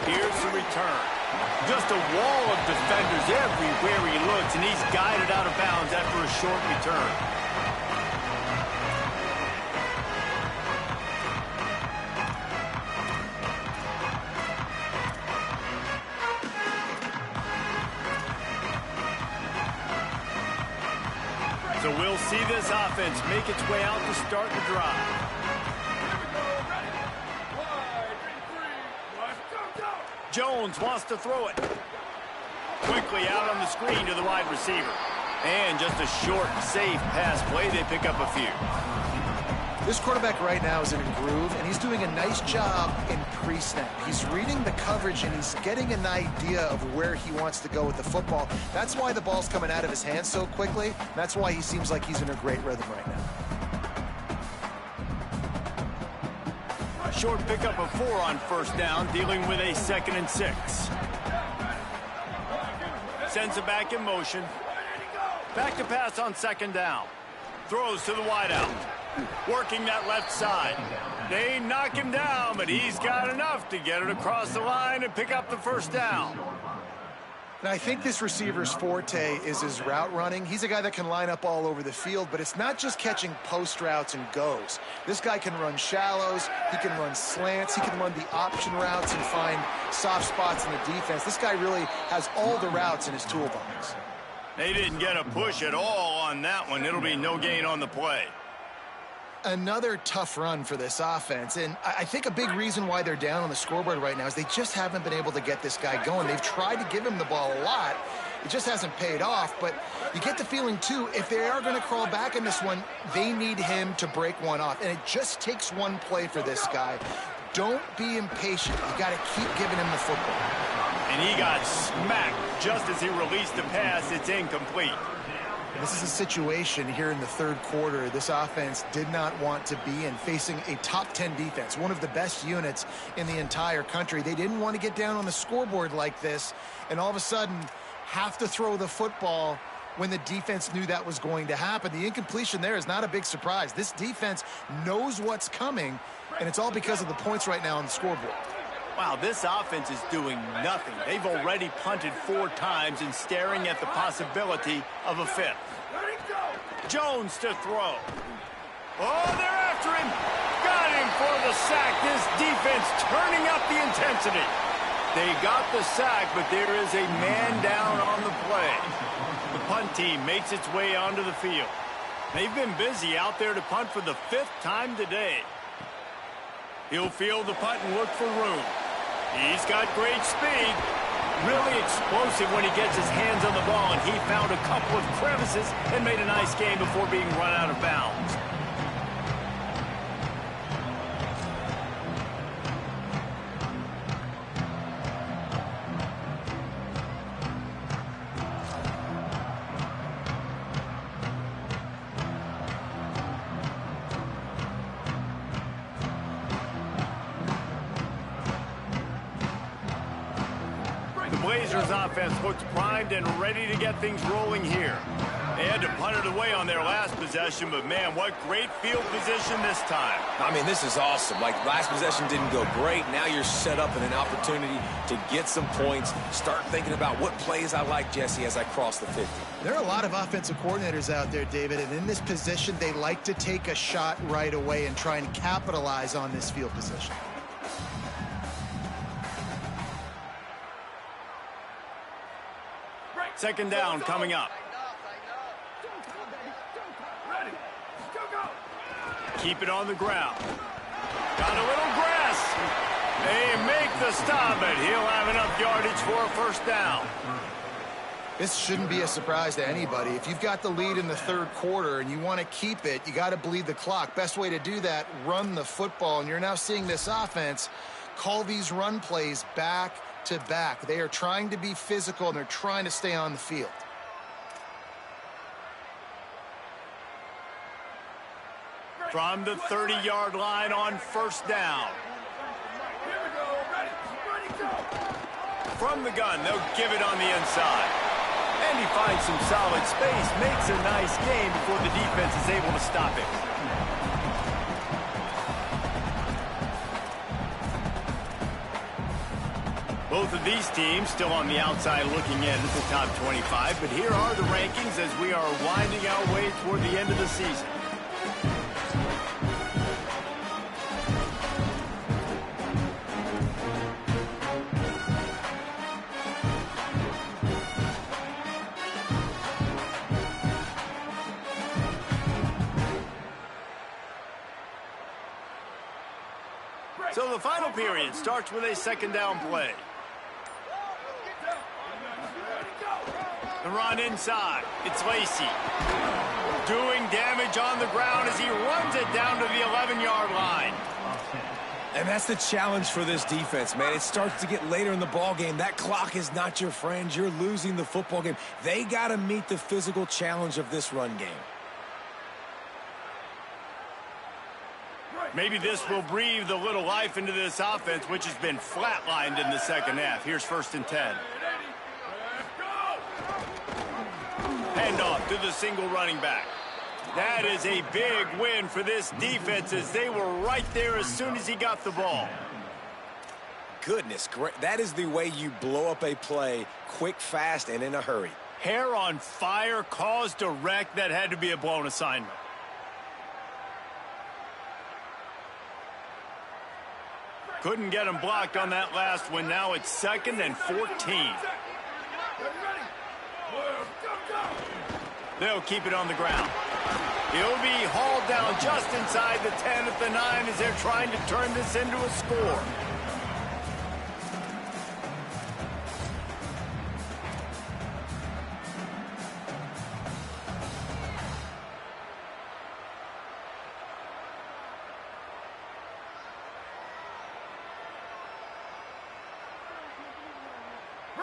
Speaker 1: Here's the return. Just a wall of defenders everywhere he looks, and he's guided out of bounds after a short return. So we'll see this offense make its way out to start the drive. Jones wants to throw it. Quickly out on the screen to the wide receiver. And just a short, safe pass play. They pick up a few.
Speaker 2: This quarterback right now is in a groove, and he's doing a nice job in pre-snap. He's reading the coverage, and he's getting an idea of where he wants to go with the football. That's why the ball's coming out of his hands so quickly. That's why he seems like he's in a great rhythm right now.
Speaker 1: Short pickup of 4 on 1st down, dealing with a 2nd and 6. Sends it back in motion. Back to pass on 2nd down. Throws to the wideout. Working that left side. They knock him down, but he's got enough to get it across the line and pick up the 1st down.
Speaker 2: And I think this receiver's forte is his route running. He's a guy that can line up all over the field, but it's not just catching post routes and goes. This guy can run shallows, he can run slants, he can run the option routes and find soft spots in the defense. This guy really has all the routes in his toolbox.
Speaker 1: They didn't get a push at all on that one. It'll be no gain on the play.
Speaker 2: Another tough run for this offense, and I think a big reason why they're down on the scoreboard right now is they just haven't been able to get this guy going. They've tried to give him the ball a lot. It just hasn't paid off, but you get the feeling, too, if they are going to crawl back in this one, they need him to break one off, and it just takes one play for this guy. Don't be impatient. You got to keep giving him the football.
Speaker 1: And he got smacked just as he released the pass. It's incomplete.
Speaker 2: This is a situation here in the 3rd quarter this offense did not want to be in, facing a top 10 defense, one of the best units in the entire country. They didn't want to get down on the scoreboard like this and all of a sudden have to throw the football when the defense knew that was going to happen. The incompletion there is not a big surprise. This defense knows what's coming, and it's all because of the points right now on the scoreboard.
Speaker 1: Wow, this offense is doing nothing. They've already punted 4 times and staring at the possibility of a 5th. Jones to throw. Oh, they're after him. Got him for the sack. This defense turning up the intensity. They got the sack, but there is a man down on the play. The punt team makes its way onto the field. They've been busy out there to punt for the 5th time today. He'll field the punt and look for room. He's got great speed. Really explosive when he gets his hands on the ball, and he found a couple of crevices and made a nice game before being run out of bounds. Blazers offense looks primed and ready to get things rolling here. They had to punt it away on their last possession, but man, what great field position this time.
Speaker 3: I mean, this is awesome. Like, last possession didn't go great. Now you're set up in an opportunity to get some points. Start thinking about what plays I like, Jesse, as I cross the 50.
Speaker 2: There are a lot of offensive coordinators out there, David, and in this position, they like to take a shot right away and try and capitalize on this field position.
Speaker 1: Second down coming up. Keep it on the ground. Got a little grass. They make the stop, but he'll have enough yardage for a first down.
Speaker 2: This shouldn't be a surprise to anybody. If you've got the lead in the 3rd quarter and you want to keep it, you got to bleed the clock. Best way to do that, run the football. And you're now seeing this offense call these run plays back to back. They are trying to be physical, and they're trying to stay on the field.
Speaker 1: From the 30-yard line on first down. From the gun, they'll give it on the inside. And he finds some solid space, makes a nice game before the defense is able to stop it. Both of these teams still on the outside looking in at the top 25, but here are the rankings as we are winding our way toward the end of the season. So the final period starts with a second down play. The run inside. It's Lacey. Doing damage on the ground as he runs it down to the 11-yard line.
Speaker 3: And that's the challenge for this defense, man. It starts to get later in the ball game. That clock is not your friend. You're losing the football game. They got to meet the physical challenge of this run game.
Speaker 1: Maybe this will breathe a little life into this offense, which has been flatlined in the second half. Here's 1st and 10. Handoff to the single running back. That is a big win for this defense as they were right there as soon as he got the ball.
Speaker 3: Goodness, great. That is the way you blow up a play quick, fast, and in a hurry.
Speaker 1: Hair on fire, caused a wreck. That had to be a blown assignment. Couldn't get him blocked on that last one. Now it's 2nd and 14. They'll keep it on the ground. He'll be hauled down just inside the 10 at the 9 as they're trying to turn this into a score.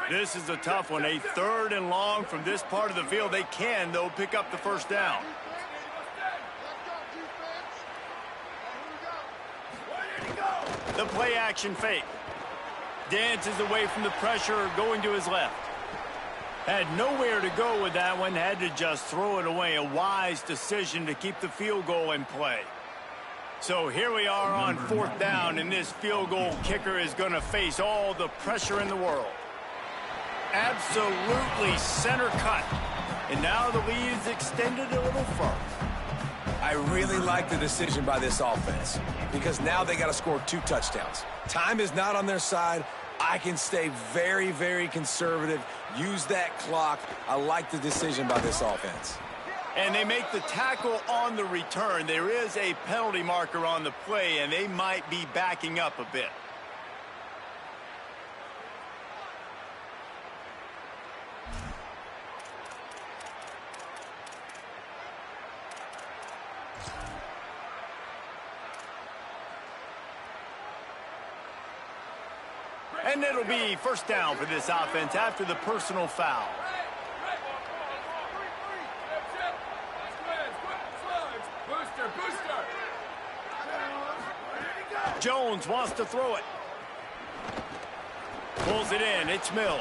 Speaker 1: This is a tough one. A 3rd and long from this part of the field. They can, though, pick up the first down. The play action fake. Dances away from the pressure, going to his left. Had nowhere to go with that one. Had to just throw it away. A wise decision to keep the field goal in play. So here we are on 4th down, and this field goal kicker is going to face all the pressure in the world. Absolutely center cut. And now the lead is extended a little further.
Speaker 3: I really like the decision by this offense because now they got to score 2 touchdowns. Time is not on their side. I can stay very, very conservative, use that clock. I like the decision by this offense.
Speaker 1: And they make the tackle on the return. There is a penalty marker on the play, and they might be backing up a bit. And it'll be 1st down for this offense after the personal foul. Jones wants to throw it. Pulls it in. It's Mills.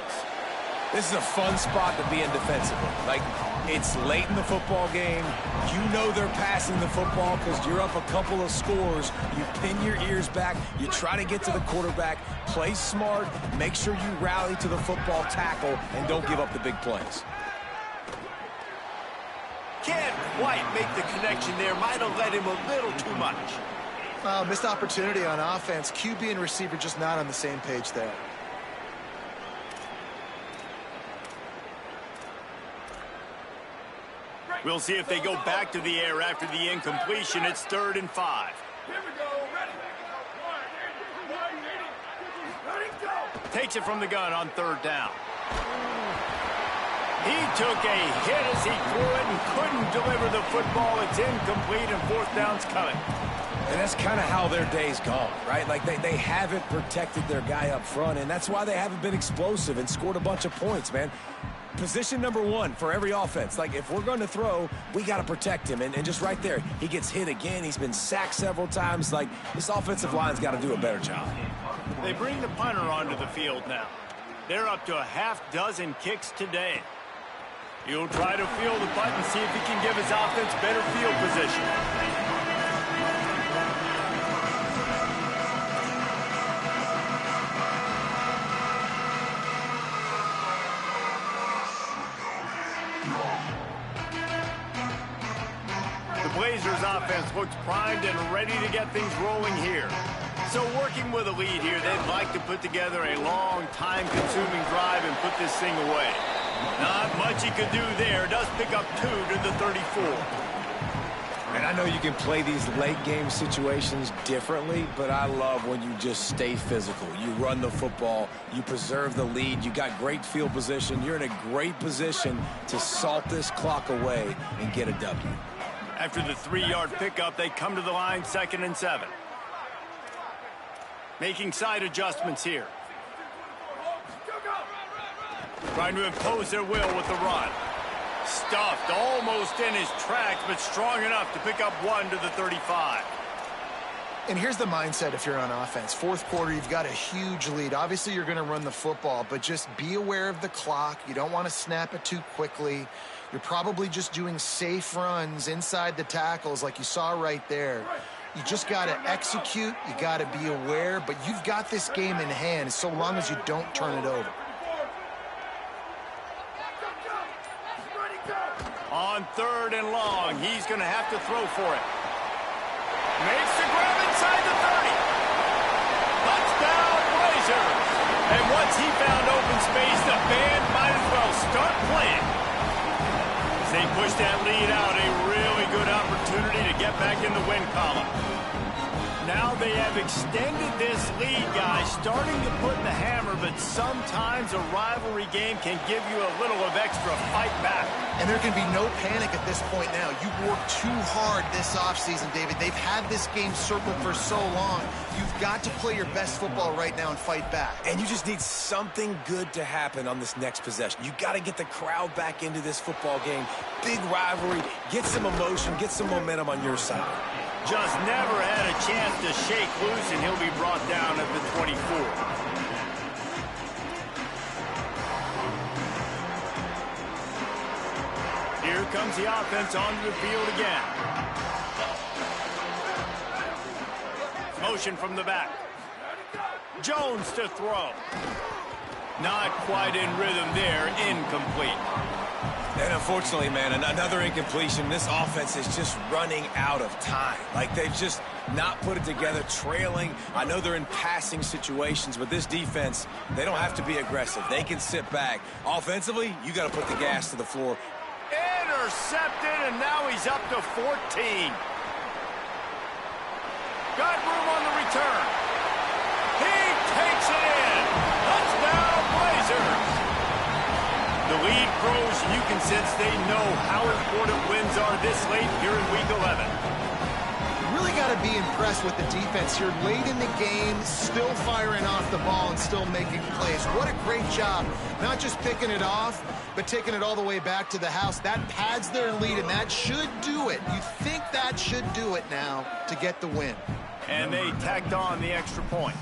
Speaker 3: This is a fun spot to be in defensively. Like, it's late in the football game. You know they're passing the football because you're up a couple of scores. You pin your ears back. You try to get to the quarterback. Play smart. Make sure you rally to the football tackle and don't give up the big plays.
Speaker 1: Can't quite make the connection there. Might have led him a little too much.
Speaker 2: Missed opportunity on offense. QB and receiver just not on the same page there.
Speaker 1: We'll see if they go back to the air after the incompletion. It's 3rd and 5.
Speaker 5: Here we go. Ready.
Speaker 1: Takes it from the gun on 3rd down. He took a hit as he threw it and couldn't deliver the football. It's incomplete, and 4th down's coming.
Speaker 3: And that's kind of how their day's gone, right? Like, they haven't protected their guy up front, and that's why they haven't been explosive and scored a bunch of points, man. Position number 1 for every offense. Like, if we're going to throw, we got to protect him. And just right there, he gets hit again. He's been sacked several times. Like, this offensive line's got to do a better job.
Speaker 1: They bring the punter onto the field now. They're up to a half dozen kicks today. He'll try to field the punt and see if he can give his offense better field position. Blazers offense looks primed and ready to get things rolling here. So working with a lead here, they'd like to put together a long, time-consuming drive and put this thing away. Not much he could do there. Does pick up 2 to the 34.
Speaker 3: And I know you can play these late-game situations differently, but I love when you just stay physical. You run the football. You preserve the lead. You got great field position. You're in a great position to salt this clock away and get a W.
Speaker 1: After the 3-yard pickup, they come to the line 2nd and 7. Making side adjustments here. Trying to impose their will with the run. Stuffed almost in his tracks, but strong enough to pick up 1 to the 35.
Speaker 2: And here's the mindset if you're on offense. 4th quarter, you've got a huge lead. Obviously, you're going to run the football, but just be aware of the clock. You don't want to snap it too quickly. You're probably just doing safe runs inside the tackles like you saw right there. You just got to execute. You got to be aware, but you've got this game in hand so long as you don't turn it over.
Speaker 1: On 3rd and long, he's going to have to throw for it. Makes the grab inside the 30. Touchdown, Blazers. And once he found open space, the band might as well start playing. As they push that lead out, a really good opportunity to get back in the win column. Now they have extended this lead, guys, starting to put in the hammer, but sometimes a rivalry game can give you a little of extra fight back.
Speaker 2: And there can be no panic at this point now. You worked too hard this offseason, David. They've had this game circled for so long. You've got to play your best football right now and fight back.
Speaker 3: And you just need something good to happen on this next possession. You got to get the crowd back into this football game. Big rivalry. Get some emotion. Get some momentum on your side.
Speaker 1: Just never had a chance to shake loose, and he'll be brought down at the 24. Here comes the offense onto the field again. Motion from the back. Jones to throw. Not quite in rhythm there. Incomplete.
Speaker 3: And unfortunately, man, another incompletion. This offense is just running out of time. Like, they've just not put it together, trailing. I know they're in passing situations, but this defense, they don't have to be aggressive. They can sit back. Offensively, you got to put the gas to the floor.
Speaker 1: Intercepted, and now he's up to 14. Got room on the return. He takes it in. Touchdown, Blazers. The lead grows, and you can sense they know how important wins are this late here in Week 11.
Speaker 2: Really got to be impressed with the defense here. Late in the game, still firing off the ball and still making plays. What a great job. Not just picking it off, but taking it all the way back to the house. That pads their lead, and that should do it. You think that should do it now to get the win.
Speaker 1: And they tacked on the extra point.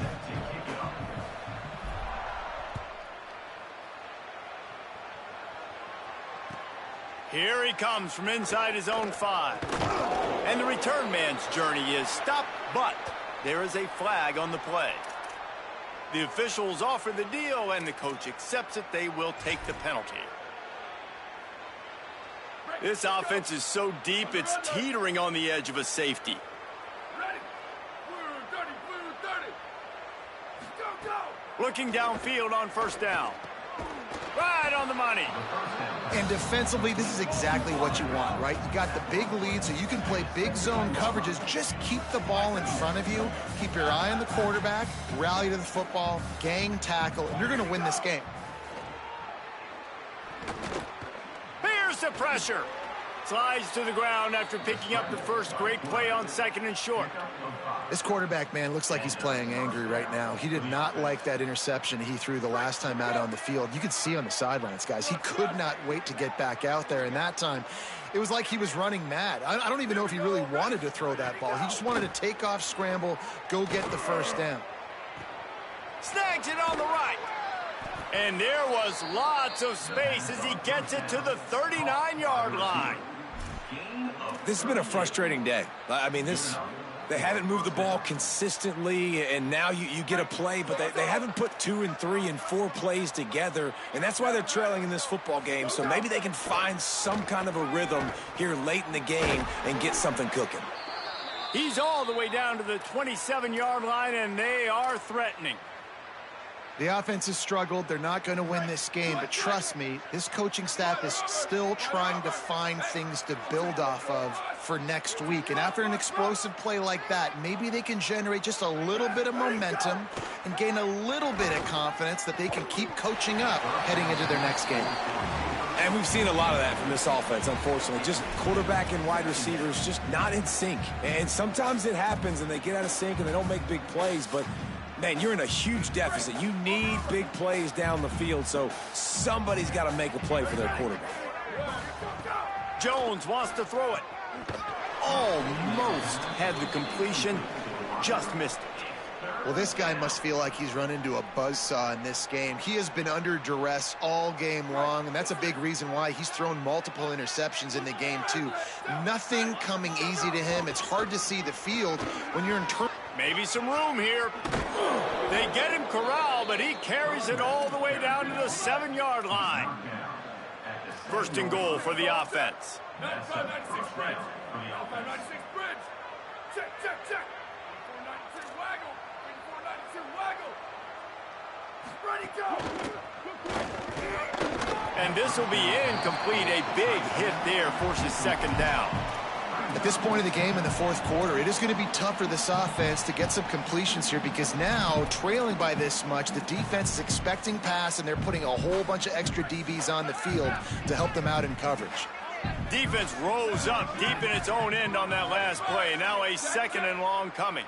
Speaker 1: Here he comes from inside his own 5. And the return man's journey is stopped, but there is a flag on the play. The officials offer the deal, and the coach accepts it. They will take the penalty. This offense is so deep, it's teetering on the edge of a safety. Looking downfield on first down. Right on the money.
Speaker 2: And defensively, this is exactly what you want, right? You got the big lead, so you can play big zone coverages. Just keep the ball in front of you. Keep your eye on the quarterback. Rally to the football. Gang tackle. And you're going to win this game.
Speaker 1: Here's the pressure. Slides to the ground after picking up the first. Great play on second and short.
Speaker 2: This quarterback, man, looks like he's playing angry right now. He did not like that interception he threw the last time out on the field. You could see on the sidelines, guys. He could not wait to get back out there. And that time, it was like he was running mad. I don't even know if he really wanted to throw that ball. He just wanted to take off, scramble, go get the first down.
Speaker 1: Snags it on the right. And there was lots of space as he gets it to the 39-yard line.
Speaker 3: This has been a frustrating day. I mean, they haven't moved the ball consistently, and now you get a play, but they haven't put 2 and 3 and 4 plays together, and that's why they're trailing in this football game. So maybe they can find some kind of a rhythm here late in the game and get something cooking.
Speaker 1: He's all the way down to the 27-yard line, and they are threatening.
Speaker 2: The offense has struggled. They're not going to win this game, but trust me, this coaching staff is still trying to find things to build off of for next week. And after an explosive play like that, maybe they can generate just a little bit of momentum and gain a little bit of confidence that they can keep coaching up heading into their next game.
Speaker 3: And we've seen a lot of that from this offense, unfortunately. Just quarterback and wide receivers just not in sync. And sometimes it happens and they get out of sync and they don't make big plays, but man, you're in a huge deficit. You need big plays down the field, so somebody's got to make a play for their quarterback.
Speaker 1: Jones wants to throw it. Almost had the completion, just missed it.
Speaker 2: Well, this guy must feel like he's run into a buzzsaw in this game. He has been under duress all game long, and that's a big reason why he's thrown multiple interceptions in the game, too. Nothing coming easy to him. It's hard to see the field when you're in turn.
Speaker 1: Maybe some room here. They get him corralled, but he carries it all the way down to the 7-yard line. First and goal for the offense.
Speaker 5: 95-96 bridge. 95-96 bridge. Check, check, check. 492 waggle. 492 waggle. Ready, go.
Speaker 1: And this will be incomplete. A big hit there forces second down.
Speaker 2: At this point of the game in the fourth quarter, it is going to be tough for this offense to get some completions here because now, trailing by this much, the defense is expecting pass, and they're putting a whole bunch of extra DBs on the field to help them out in coverage.
Speaker 1: Defense rose up deep in its own end on that last play. Now a second and long coming.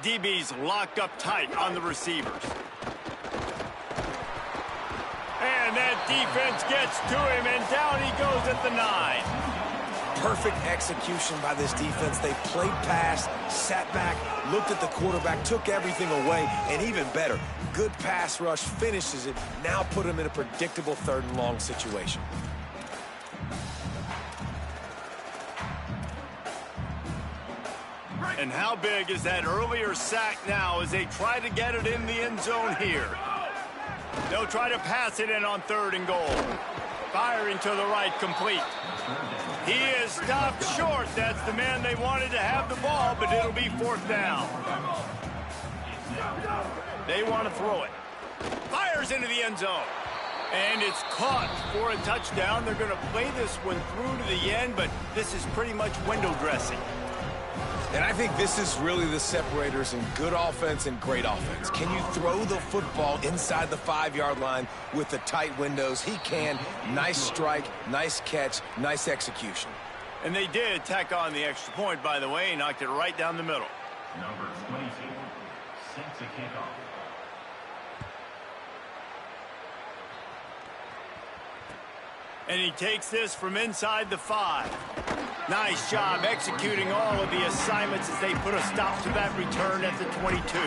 Speaker 1: DBs locked up tight on the receivers. And that defense gets to him, and down he goes at the 9.
Speaker 3: Perfect execution by this defense. They played pass, sat back, looked at the quarterback, took everything away, and even better, good pass rush, finishes it, now put him in a predictable 3rd and long situation.
Speaker 1: And how big is that earlier sack now as they try to get it in the end zone here? They'll try to pass it in on 3rd and goal. Firing to the right, complete. He is stopped short. That's the man they wanted to have the ball, but it'll be 4th down. They want to throw it. Fires into the end zone. And it's caught for a touchdown. They're going to play this one through to the end, but this is pretty much window dressing.
Speaker 3: And I think this is really the separators in good offense and great offense. Can you throw the football inside the 5-yard line with the tight windows? He can. Nice strike, nice catch, nice execution.
Speaker 1: And they did tack on the extra point, by the way. Knocked it right down the middle.
Speaker 5: Number 22 sets a kickoff.
Speaker 1: And he takes this from inside the 5. Nice job executing all of the assignments as they put a stop to that return at the 22.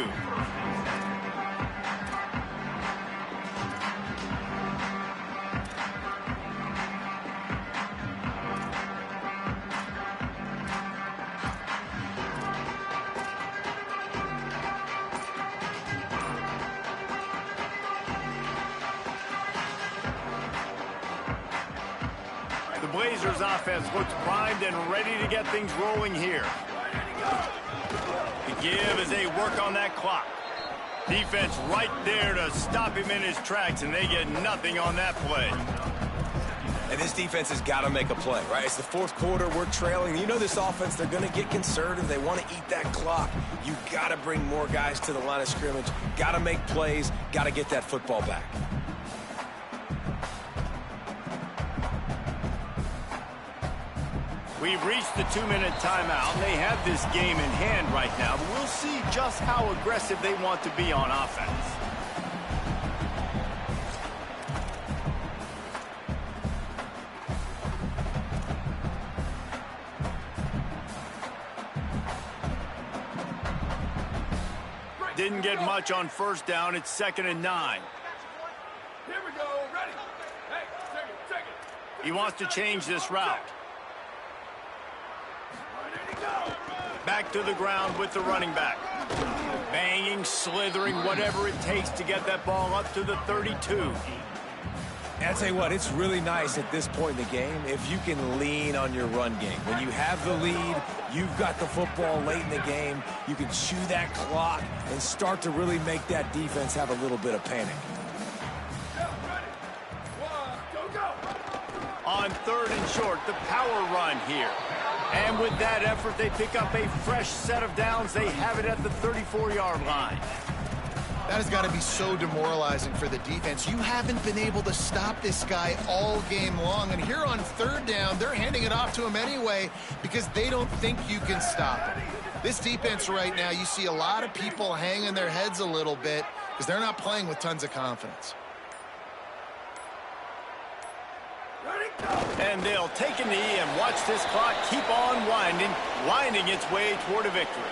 Speaker 1: The Blazers offense looks primed and ready to get things rolling here. The give as they work on that clock. Defense right there to stop him in his tracks, and they get nothing on that play.
Speaker 3: And this defense has got to make a play, right? It's the 4th quarter. We're trailing. You know this offense, they're going to get conservative. They want to eat that clock. You got to bring more guys to the line of scrimmage. Got to make plays. Got to get that football back.
Speaker 1: We've reached the 2-minute timeout. They have this game in hand right now, but we'll see just how aggressive they want to be on offense. Didn't get much on 1st down. It's 2nd and 9.
Speaker 6: Here we go. Ready? Hey, take it.
Speaker 1: He wants to change this route. Back to the ground with the running back. Banging, slithering, whatever it takes to get that ball up to the 32.
Speaker 3: And I'll tell you what, it's really nice at this point in the game if you can lean on your run game. When you have the lead, you've got the football late in the game, you can chew that clock and start to really make that defense have a little bit of panic.
Speaker 1: On 3rd and short, the power run here. And with that effort, they pick up a fresh set of downs. They have it at the 34-yard line.
Speaker 2: That has got to be so demoralizing for the defense. You haven't been able to stop this guy all game long. And here on 3rd down, they're handing it off to him anyway because they don't think you can stop him. This defense right now, you see a lot of people hanging their heads a little bit because they're not playing with tons of confidence.
Speaker 1: And they'll take a knee and watch this clock keep on winding its way toward a victory.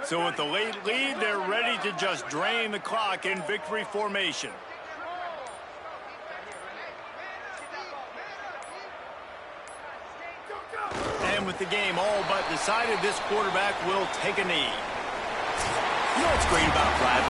Speaker 1: So with the late lead, they're ready to just drain the clock in victory formation. And with the game all but decided, this quarterback will take a knee. You know what's great about Brad?